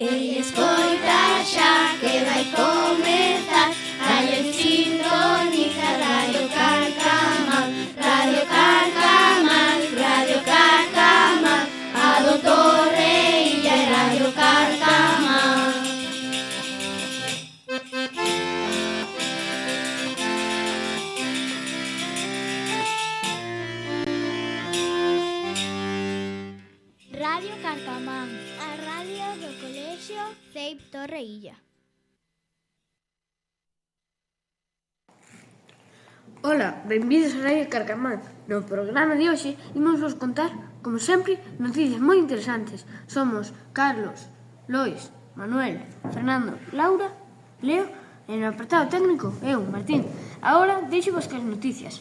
Ei, escoita xa que vai comezar Radio Sintónica, Radio Carcamal, Radio Carcamal, Radio Carcamal, a do Torreilla e Radio Carcamal. Radio Carcamán, a radio do Colexio CEIP Torreilla. Ola, benvidos a Radio Carcamán. No programa de hoxe imos vos contar, como sempre, noticias moi interesantes. Somos Carlos, Lois, Manuel, Fernando, Laura, Leo e no apartado técnico eu, Martín. Agora deixo vos que as noticias.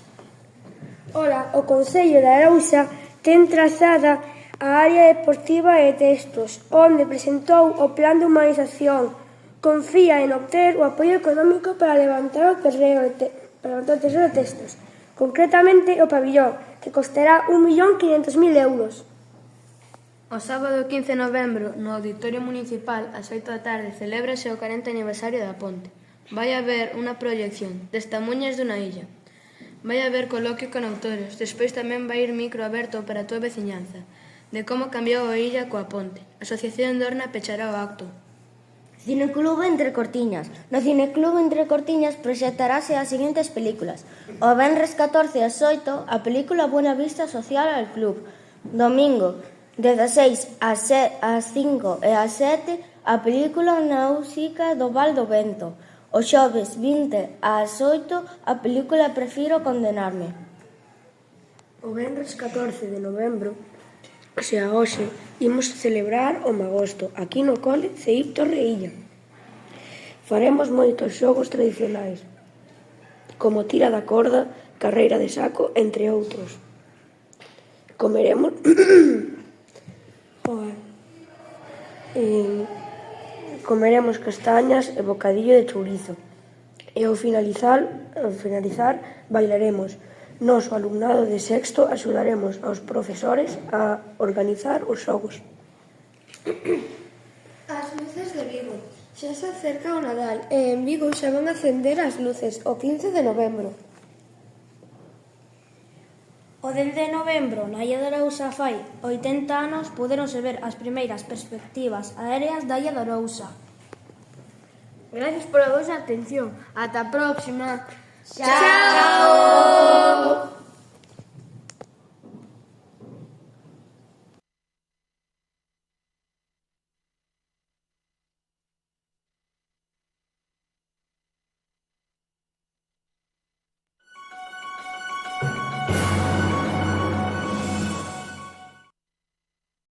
Ola, o Concello de Arousa ten trazada a área deportiva de Testos, onde presentou o plan de humanización. Confía en obter o apoio económico para levantar o terreo de Testos, concretamente o pabillón, que costará 1.500.000 euros. O sábado 15 de novembro, no Auditorio Municipal, ás 8 da tarde, celébrase o 40 aniversario da Ponte. Vai haber unha proyección, Testemuñas dunha illa. Vai haber coloquio con autores, despois tamén vai ir micro aberto para a túa veciñanza, de como cambiou a illa coa ponte. A Asociación Dorna pechará o acto. Cineclub Entre Cortiñas. No Cineclub Entre Cortiñas proxectarase as seguintes películas. O venres 14 ás 8, a película Buena Vista Social al Club. Domingo, 16 ás 5 e ás 7, a película Náusica do Val do Vento. O xoves 20 ás 8, a película Prefiro condenarme. O venres 14 de novembro, o sea, hoxe, imos celebrar o Magosto, aquí no cole CEIP Torreilla. Faremos moitos xogos tradicionais, como tira da corda, carreira de saco, entre outros. Comeremos comeremos castañas e bocadillo de chourizo. E ao finalizar bailaremos. Nos, o alumnado de sexto, axudaremos aos profesores a organizar os xogos. As luces de Vigo. Xa se acerca o Nadal e en Vigo xa van a acender as luces o 15 de novembro. O 10 de novembro, na Illa de Arousa fai 80 anos, poderonse ver as primeiras perspectivas aéreas da Illa de Arousa. Gracias pola vosa atención. Ata a próxima. Chao!